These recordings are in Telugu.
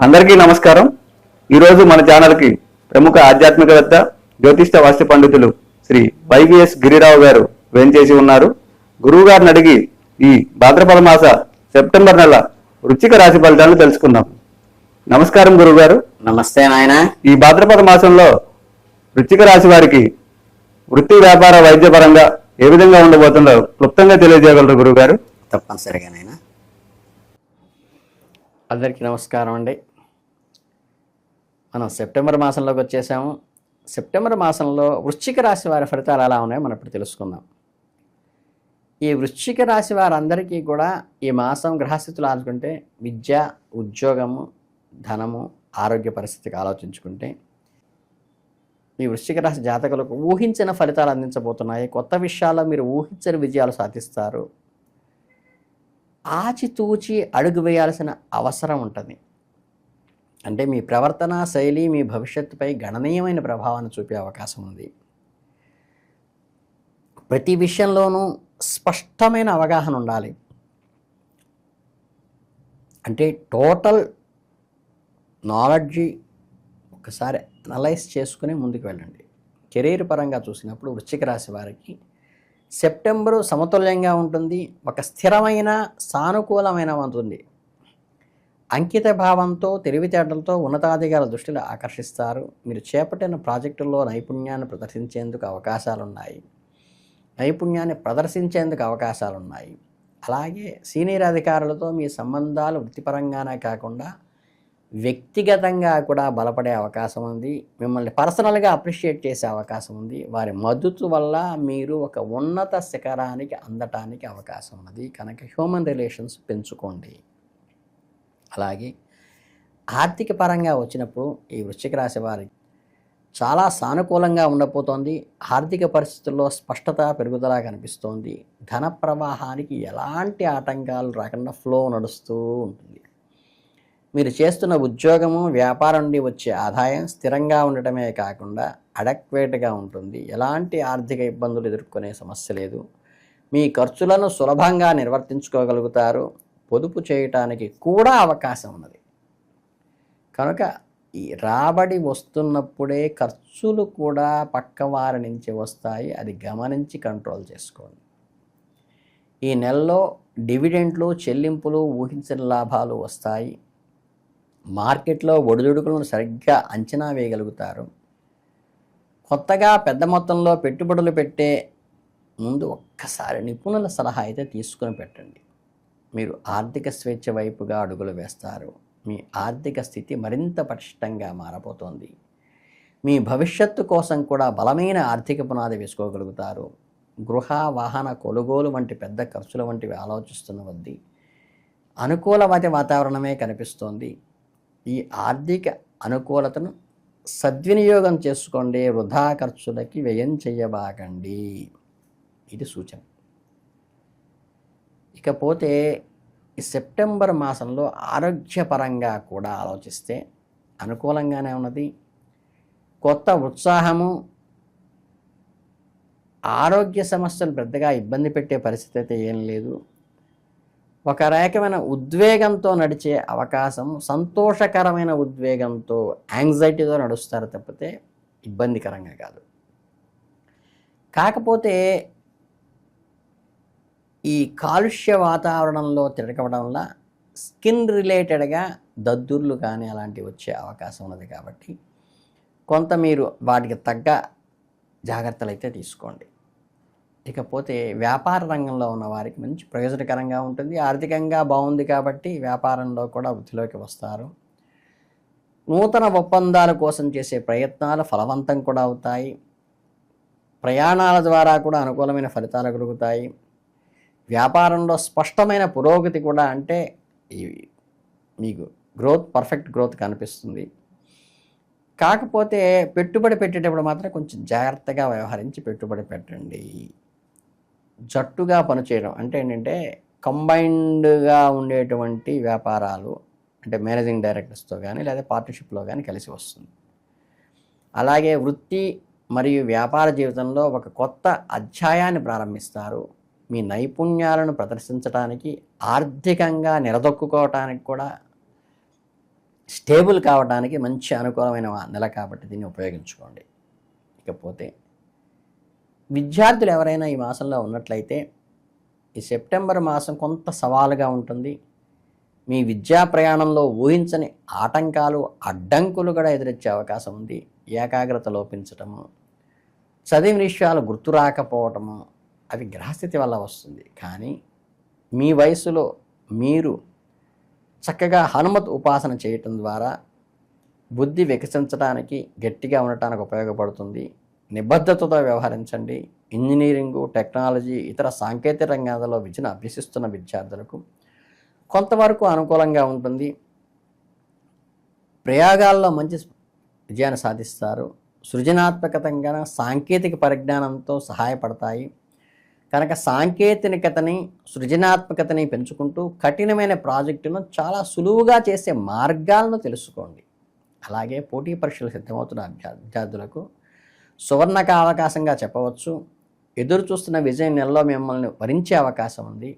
అందరికీ నమస్కారం. ఈరోజు మన ఛానల్కి ప్రముఖ ఆధ్యాత్మికవేత్త జ్యోతిష్ట వాస్తు పండితులు శ్రీ వైవిఎస్ గిరిరావు గారు వేంచేసి ఉన్నారు. గురువు గారిని అడిగి ఈ భాద్రపద మాస సెప్టెంబర్ నెల వృశ్చిక రాశి ఫలితాలను తెలుసుకుందాం. నమస్కారం గురువు గారు. నమస్తే నాయన. ఈ భాద్రపద మాసంలో వృశ్చిక రాశి వారికి వృత్తి, వ్యాపార, వైద్యపరంగా ఏ విధంగా ఉండబోతుందో క్లుప్తంగా తెలియజేయగలరు గురువు గారు? తప్పనిసరిగా నాయన. అందరికీ నమస్కారం అండి. మనం సెప్టెంబర్ మాసంలోకి వచ్చేసాము. సెప్టెంబర్ మాసంలో వృశ్చిక రాశి వారి ఫలితాలు ఎలా ఉన్నాయో మనం ఇప్పుడు తెలుసుకుందాం. ఈ వృశ్చిక రాశి వారందరికీ కూడా ఈ మాసం గ్రహస్థితులు ఆలోచుకుంటే విద్య, ఉద్యోగము, ధనము, ఆరోగ్య పరిస్థితికి ఆలోచించుకుంటే ఈ వృశ్చిక రాశి జాతకులకు ఊహించిన ఫలితాలు అందించబోతున్నాయి. కొత్త విషయాల్లో మీరు ఊహించని విజయాలు సాధిస్తారు. ఆచితూచి అడుగు వేయాల్సిన అవసరం ఉంటుంది. అంటే మీ ప్రవర్తన శైలి మీ భవిష్యత్తుపై గణనీయమైన ప్రభావాన్ని చూపే అవకాశం ఉంది. ప్రతి విషయంలోనూ స్పష్టమైన అవగాహన ఉండాలి. అంటే టోటల్ నాలెడ్జి ఒకసారి అనలైజ్ చేసుకుని ముందుకు వెళ్ళండి. కెరీర్ పరంగా చూసినప్పుడు వృశ్చిక రాశి వారికి సెప్టెంబరు సమతుల్యంగా ఉంటుంది. ఒక స్థిరమైన సానుకూలమైన ఉంటుంది. అంకిత భావంతో, తెలివితేటలతో ఉన్నతాధికారుల దృష్టిలో ఆకర్షిస్తారు. మీరు చేపట్టిన ప్రాజెక్టుల్లో నైపుణ్యాన్ని ప్రదర్శించేందుకు అవకాశాలున్నాయి. అలాగే సీనియర్ అధికారులతో మీ సంబంధాలు వృత్తిపరంగానే కాకుండా వ్యక్తిగతంగా కూడా బలపడే అవకాశం ఉంది. మిమ్మల్ని పర్సనల్గా అప్రిషియేట్ చేసే అవకాశం ఉంది. వారి మద్దతు వల్ల మీరు ఒక ఉన్నత శిఖరానికి అందటానికి అవకాశం ఉన్నది. కనుక హ్యూమన్ రిలేషన్స్ పెంచుకోండి. అలాగే ఆర్థిక పరంగా వచ్చినప్పుడు ఈ వృశ్చిక రాశి వారికి చాలా సానుకూలంగా ఉండబోతోంది. ఆర్థిక పరిస్థితుల్లో స్పష్టత, పెరుగుదల కనిపిస్తోంది. ధన ప్రవాహానికి ఎలాంటి ఆటంకాలు రాకుండా ఫ్లో నడుస్తూ ఉంటుంది. మీరు చేస్తున్న ఉద్యోగము, వ్యాపారం నుండి వచ్చే ఆదాయం స్థిరంగా ఉండటమే కాకుండా అడక్వేట్గా ఉంటుంది. ఎలాంటి ఆర్థిక ఇబ్బందులు ఎదుర్కొనే సమస్య లేదు. మీ ఖర్చులను సులభంగా నిర్వర్తించుకోగలుగుతారు. పొదుపు చేయటానికి కూడా అవకాశం ఉన్నది. కనుక ఈ రాబడి వస్తున్నప్పుడే ఖర్చులు కూడా పక్కవారి నుంచి వస్తాయి. అది గమనించి కంట్రోల్ చేసుకోండి. ఈ నెలలో డివిడెంట్లు, చెల్లింపులు, ఊహించిన లాభాలు వస్తాయి. మార్కెట్లో ఒడిదుడుకులను సరిగ్గా అంచనా వేయగలుగుతారు. కొత్తగా పెద్ద మొత్తంలో పెట్టుబడులు పెట్టే ముందు ఒక్కసారి నిపుణుల సలహా అయితే తీసుకుని పెట్టండి. మీరు ఆర్థిక స్వేచ్ఛ వైపుగా అడుగులు వేస్తారు. మీ ఆర్థిక స్థితి మరింత పటిష్టంగా మారబోతోంది. మీ భవిష్యత్తు కోసం కూడా బలమైన ఆర్థిక పునాది వేసుకోగలుగుతారు. గృహ, వాహన కొనుగోలు వంటి పెద్ద ఖర్చుల వంటివి ఆలోచిస్తున్న కొద్దీ అనుకూలమైన వాతావరణమే కనిపిస్తోంది. ఈ ఆర్థిక అనుకూలతను సద్వినియోగం చేసుకోండి. వృధా ఖర్చులకి వ్యయం చేయబాకండి. ఇది సూచన. ఇకపోతే ఈ సెప్టెంబర్ మాసంలో ఆరోగ్యపరంగా కూడా ఆలోచిస్తే అనుకూలంగానే ఉన్నది. కొత్త ఉత్సాహము, ఆరోగ్య సమస్యలు పెద్దగా ఇబ్బంది పెట్టే పరిస్థితి అయితే ఏం లేదు. ఒక రకమైన ఉద్వేగంతో నడిచే అవకాశం, సంతోషకరమైన ఉద్వేగంతో, యాంగ్జైటీతో నడుస్తారు తప్పితే ఇబ్బందికరంగా కాదు. కాకపోతే ఈ కాలుష్య వాతావరణంలో తిరగడం వల్ల స్కిన్ రిలేటెడ్గా దద్దుర్లు కానీ అలాంటివి వచ్చే అవకాశం ఉన్నది. కాబట్టి కొంత మీరు వాటికి తగ్గ జాగ్రత్తలు అయితే తీసుకోండి. ఇకపోతే వ్యాపార రంగంలో ఉన్న వారికి మంచి ప్రయోజనకరంగా ఉంటుంది. ఆర్థికంగా బాగుంది కాబట్టి వ్యాపారంలో కూడా వృద్ధిలోకి వస్తారు. నూతన ఒప్పందాల కోసం చేసే ప్రయత్నాలు ఫలవంతం కూడా అవుతాయి. ప్రయాణాల ద్వారా కూడా అనుకూలమైన ఫలితాలు కలుగుతాయి. వ్యాపారంలో స్పష్టమైన పురోగతి కూడా, అంటే మీకు పర్ఫెక్ట్ గ్రోత్ కనిపిస్తుంది. కాకపోతే పెట్టుబడి పెట్టేటప్పుడు మాత్రం కొంచెం జాగ్రత్తగా వ్యవహరించి పెట్టుబడి పెట్టండి. జట్టుగా పనిచేయడం అంటే ఏంటంటే కంబైన్డ్గా ఉండేటువంటి వ్యాపారాలు, అంటే మేనేజింగ్ డైరెక్టర్స్తో కానీ లేదా పార్ట్నర్షిప్లో కానీ కలిసి వస్తుంది. అలాగే వృత్తి మరియు వ్యాపార జీవితంలో ఒక కొత్త అధ్యాయాన్ని ప్రారంభిస్తారు. మీ నైపుణ్యాలను ప్రదర్శించడానికి, ఆర్థికంగా నిలదొక్కుకోవటానికి కూడా స్టేబుల్ కావడానికి మంచి అనుకూలమైన నెల కాబట్టి దీన్ని ఉపయోగించుకోండి. ఇకపోతే విద్యార్థులు ఎవరైనా ఈ మాసంలో ఉన్నట్లయితే ఈ సెప్టెంబర్ మాసం కొంత సవాలుగా ఉంటుంది. మీ విద్యా ప్రయాణంలో ఊహించని ఆటంకాలు, అడ్డంకులు కూడా ఎదురొచ్చే అవకాశం ఉంది. ఏకాగ్రత లోపించటము, చదివిన విషయాలు గుర్తు రాకపోవటము, అవి గ్రహస్థితి వల్ల వస్తుంది. కానీ మీ వయసులో మీరు చక్కగా హనుమత్ ఉపాసన చేయటం ద్వారా బుద్ధి వికసించడానికి, గట్టిగా ఉండటానికి ఉపయోగపడుతుంది. నిబద్ధతతో వ్యవహరించండి. ఇంజనీరింగు, టెక్నాలజీ, ఇతర సాంకేతిక రంగాలలో విద్యను అభ్యసిస్తున్న విద్యార్థులకు కొంతవరకు అనుకూలంగా ఉంటుంది. ప్రయోగాల్లో మంచి విజయాన్ని సాధిస్తారు. సృజనాత్మకతంగా సాంకేతిక పరిజ్ఞానంతో సహాయపడతాయి. కనుక సాంకేతికతని, సృజనాత్మకతని పెంచుకుంటూ కఠినమైన ప్రాజెక్టును చాలా సులువుగా చేసే మార్గాలను తెలుసుకోండి. అలాగే పోటీ పరీక్షలు సిద్ధమవుతున్న విద్యార్థులకు సువర్ణక అవకాశంగా చెప్పవచ్చు. ఎదురు చూస్తున్న విజయం నెలలో మిమ్మల్ని వరించే అవకాశం ఉంది.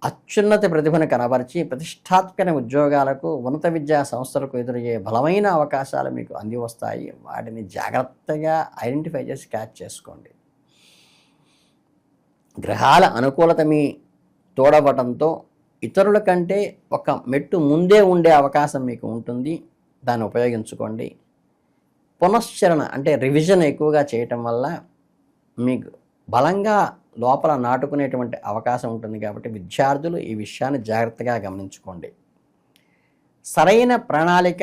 అత్యున్నత ప్రతిభను కనబరిచి ప్రతిష్టాత్మక ఉద్యోగాలకు, ఉన్నత విద్యా సంస్థలకు ఎదురయ్యే బలమైన అవకాశాలు మీకు అంది వస్తాయి. వాటిని జాగ్రత్తగా ఐడెంటిఫై చేసి క్యాచ్ చేసుకోండి. గ్రహాల అనుకూలత మీ తోడవటంతో ఇతరుల కంటే ఒక మెట్టు ముందే ఉండే అవకాశం మీకు ఉంటుంది. దాన్ని ఉపయోగించుకోండి. పునశ్చరణ అంటే రివిజన్ ఎక్కువగా చేయటం వల్ల మీకు బలంగా లోపల నాటుకునేటువంటి అవకాశం ఉంటుంది. కాబట్టి విద్యార్థులు ఈ విషయాన్ని జాగ్రత్తగా గమనించుకోండి. సరైన ప్రణాళిక,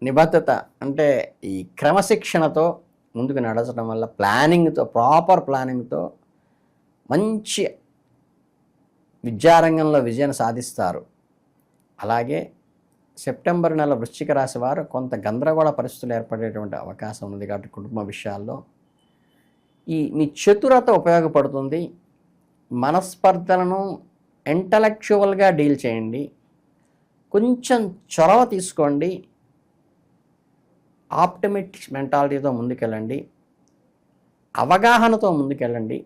నిబద్ధత అంటే ఈ క్రమశిక్షణతో ముందుకు నడచడం వల్ల, ప్లానింగ్తో, ప్రాపర్ ప్లానింగ్తో మంచి విద్యారంగంలో విజయాన్ని సాధిస్తారు. అలాగే సెప్టెంబర్ నెల వృశ్చిక రాశి వారు కొంత గందరగోళ పరిస్థితులు ఏర్పడేటువంటి అవకాశం ఉంది. కాబట్టి కుటుంబ విషయాల్లో మీ చతురత ఉపయోగపడుతుంది. మనస్పర్ధలను ఇంటలెక్చువల్గా డీల్ చేయండి. కొంచెం చొరవ తీసుకోండి. ఆప్టమిస్టిక్ మెంటాలిటీతో ముందుకెళ్ళండి. అవగాహనతో ముందుకెళ్ళండి.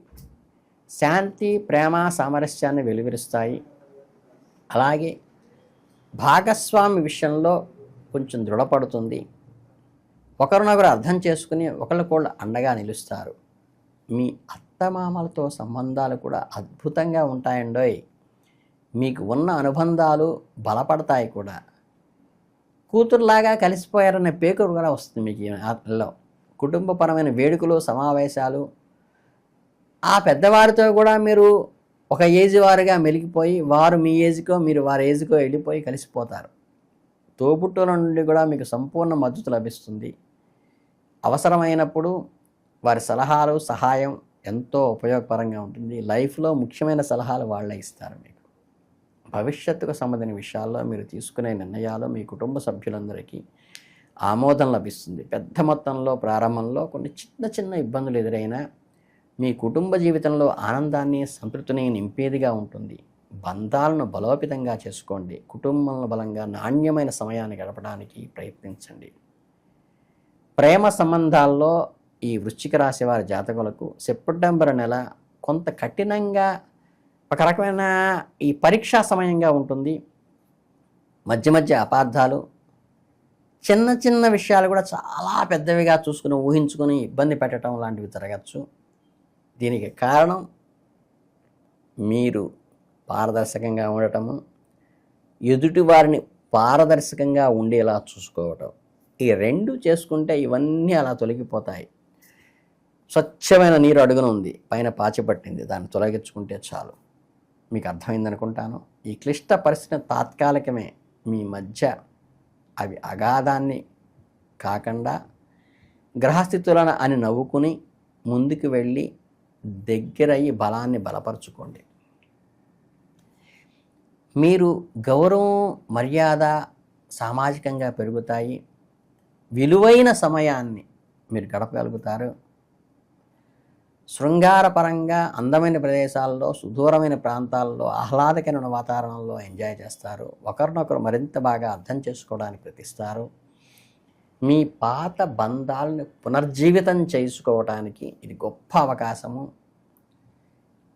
శాంతి, ప్రేమ, సామరస్యాన్ని వెలువరిస్తాయి. అలాగే భాగస్వామి విషయంలో కొంచెం దృఢపడుతుంది. ఒకరినొకరు అర్థం చేసుకుని ఒకరికొకళ్ళు అండగా నిలుస్తారు. మీ అత్తమామలతో సంబంధాలు కూడా అద్భుతంగా ఉంటాయండోయ్. మీకు ఉన్న అనుబంధాలు బలపడతాయి కూడా. కూతురులాగా కలిసిపోయారనే పేరు కూడా వస్తుంది మీకు ఈ నెలలో. కుటుంబపరమైన వేడుకలు, సమావేశాలు, ఆ పెద్దవారితో కూడా మీరు ఒక ఏజ్ వారుగా మెలిగిపోయి, వారు మీ ఏజ్కో మీరు వారి ఏజ్కో వెళ్ళిపోయి కలిసిపోతారు. తోబుట్టుల నుండి కూడా మీకు సంపూర్ణ మద్దతు లభిస్తుంది. అవసరమైనప్పుడు వారి సలహాలు, సహాయం ఎంతో ఉపయోగకరంగా ఉంటుంది. లైఫ్లో ముఖ్యమైన సలహాలు వాళ్ళే ఇస్తారు మీకు. భవిష్యత్తుకు సంబంధించిన విషయాల్లో మీరు తీసుకునే నిర్ణయాలు మీ కుటుంబ సభ్యులందరికీ ఆమోదం లభిస్తుంది. పెద్ద మొత్తంలో ప్రారంభంలో కొన్ని చిన్న చిన్న ఇబ్బందులు ఎదురైనా మీ కుటుంబ జీవితంలో ఆనందాన్ని, సంతృప్తిని నింపేదిగా ఉంటుంది. బంధాలను బలోపేతంగా చేసుకోండి. కుటుంబంలో బలంగా నాణ్యమైన సమయాన్ని గడపడానికి ప్రయత్నించండి. ప్రేమ సంబంధాల్లో ఈ వృశ్చిక రాశి వారి జాతకులకు సెప్టెంబర్ నెల కొంత కఠినంగా, ఒక రకమైన ఈ పరీక్షా సమయంగా ఉంటుంది. మధ్య మధ్య అపార్థాలు, చిన్న చిన్న విషయాలు కూడా చాలా పెద్దవిగా చూసుకుని, ఊహించుకొని ఇబ్బంది పెట్టడం లాంటివి జరగచ్చు. దీనికి కారణం మీరు పారదర్శకంగా ఉండటము, ఎదుటి వారిని పారదర్శకంగా ఉండేలా చూసుకోవటం. ఈ రెండు చేసుకుంటే ఇవన్నీ అలా తొలగిపోతాయి. స్వచ్ఛమైన నీరు అడుగున ఉంది, పైన పాచి పట్టింది, దాన్ని తొలగించుకుంటే చాలు. మీకు అర్థమైందనుకుంటాను. ఈ క్లిష్ట పరిస్థితి తాత్కాలికమే. మీ మధ్య అవి అగాధాన్ని కాకుండా గ్రహస్థితులను అని నవ్వుకుని ముందుకు వెళ్ళి దగ్గరయ్యి బలాన్ని బలపరుచుకోండి. మీరు గౌరవం, మర్యాద సామాజికంగా పెరుగుతాయి. విలువైన సమయాన్ని మీరు గడపగలుగుతారు. శృంగారపరంగా అందమైన ప్రదేశాల్లో, సుదూరమైన ప్రాంతాల్లో, ఆహ్లాదకరమైన వాతావరణంలో ఎంజాయ్ చేస్తారు. ఒకరినొకరు మరింత బాగా అర్థం చేసుకోవడానికి ప్రయత్నిస్తారు. మీ పాత బంధాలను పునర్జీవితం చేసుకోవటానికి ఇది గొప్ప అవకాశము.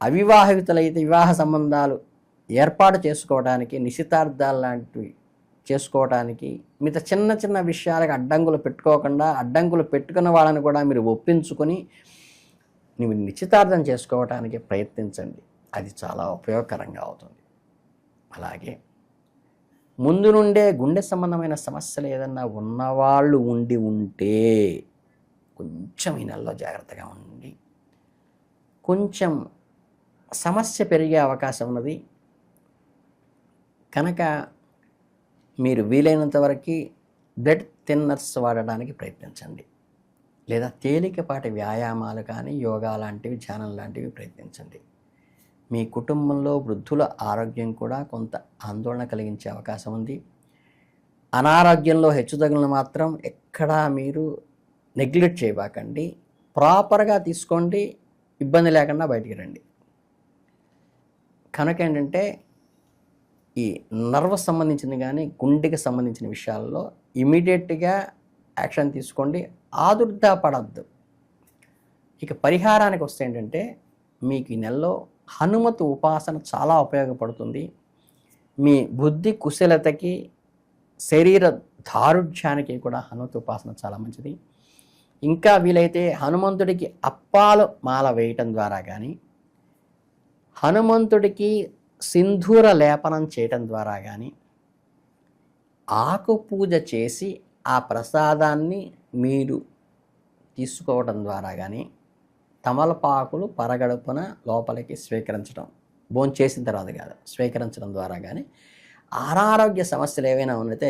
అవివాహితులైతే వివాహ సంబంధాలు ఏర్పాటు చేసుకోవడానికి, నిశ్చితార్థాలు లాంటివి చేసుకోవటానికి, మిగతా చిన్న చిన్న విషయాలకు అడ్డంకులు పెట్టుకోకుండా, అడ్డంకులు పెట్టుకున్న వాళ్ళని కూడా మీరు ఒప్పించుకొని మీరు నిశ్చితార్థం చేసుకోవటానికి ప్రయత్నించండి. అది చాలా ఉపయోగకరంగా అవుతుంది. అలాగే ముందు నుండే గుండె సంబంధమైన సమస్యలు ఏదన్నా ఉన్నవాళ్ళు ఉంటే కొంచెం ఈ నెలలో జాగ్రత్తగా ఉండి, కొంచెం సమస్య పెరిగే అవకాశం ఉన్నది కనుక మీరు వీలైనంత వరకు బ్లడ్ థిన్నర్స్ వాడడానికి ప్రయత్నించండి. లేదా తేలికపాటి వ్యాయామాలు కానీ, యోగా లాంటివి, ధ్యానం లాంటివి ప్రయత్నించండి. మీ కుటుంబంలో వృద్ధుల ఆరోగ్యం కూడా కొంత ఆందోళన కలిగించే అవకాశం ఉంది. అనారోగ్యంలో హెచ్చుతగులను మాత్రం ఎక్కడా మీరు నెగ్లెక్ట్ చేయబాకండి. ప్రాపర్గా తీసుకోండి, ఇబ్బంది లేకుండా బయటికి రండి. కనుక ఏంటంటే ఈ నర్వస్ సంబంధించింది కానీ, గుండెకి సంబంధించిన విషయాల్లో ఇమీడియట్గా యాక్షన్ తీసుకోండి, ఆదుర్దా పడద్దు. ఇక పరిహారానికి వస్తే ఏంటంటే మీకు ఈ నెలలో హనుమతు ఉపాసన చాలా ఉపయోగపడుతుంది. మీ బుద్ధి కుశలతకి, శరీర దారుఢ్యానికి కూడా హనుమతు ఉపాసన చాలా మంచిది. ఇంకా వీలైతే హనుమంతుడికి అప్పాలు మాల వేయటం ద్వారా కానీ, హనుమంతుడికి సింధూర లేపనం చేయటం ద్వారా కానీ, ఆకు పూజ చేసి ఆ ప్రసాదాన్ని మీరు తీసుకోవడం ద్వారా కానీ, తమలపాకులు పరగడుపున లోపలికి స్వీకరించడం, భోంచేసిన తర్వాత కాదు, స్వీకరించడం ద్వారా కానీ అనారోగ్య సమస్యలు ఏవైనా ఉన్నైతే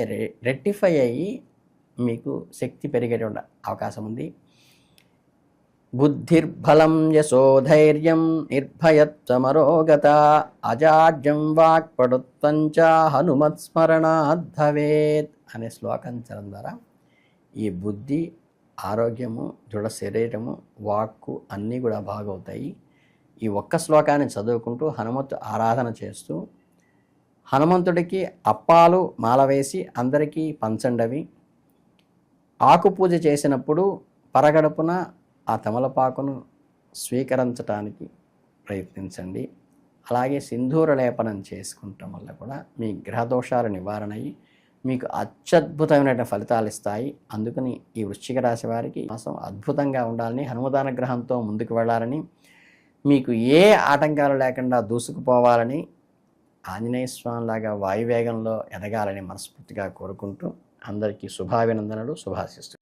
రెక్టిఫై అయ్యి మీకు శక్తి పెరిగేటువంటి అవకాశం ఉంది. బుద్ధిర్బలం యశోధైర్యం నిర్భయత్వమరోగత అజాడ్యం వాక్పడుత్వంచ హనుమత్స్మరణాద్ భవేత్ అనే శ్లోకం చదవడం ద్వారా ఈ బుద్ధి, ఆరోగ్యము, దృఢ శరీరము, వాక్కు అన్నీ కూడా బాగవుతాయి. ఈ ఒక్క శ్లోకాన్ని చదువుకుంటూ హనుమత్ ఆరాధన చేస్తూ హనుమంతుడికి అప్పాలు మాల వేసి అందరికీ పంచండవి. ఆకు పూజ చేసినప్పుడు పరగడుపున ఆ తమలపాకును స్వీకరించడానికి ప్రయత్నించండి. అలాగే సింధూర లేపనం చేసుకుంటాం వల్ల కూడా మీ గ్రహదోషాలు నివారణ అయ్యి మీకు అత్యద్భుతమైన ఫలితాలు ఇస్తాయి. అందుకని ఈ వృశ్చిక రాశి వారికి మాసం అద్భుతంగా ఉండాలని, హనుమదానుగ్రహంతో ముందుకు వెళ్ళాలని, మీకు ఏ ఆటంకాలు లేకుండా దూసుకుపోవాలని, ఆంజనేయ స్వామిలాగా వాయువేగంలో ఎదగాలని మనస్ఫూర్తిగా కోరుకుంటూ అందరికీ శుభాభినందనలు, శుభాశిస్తులు.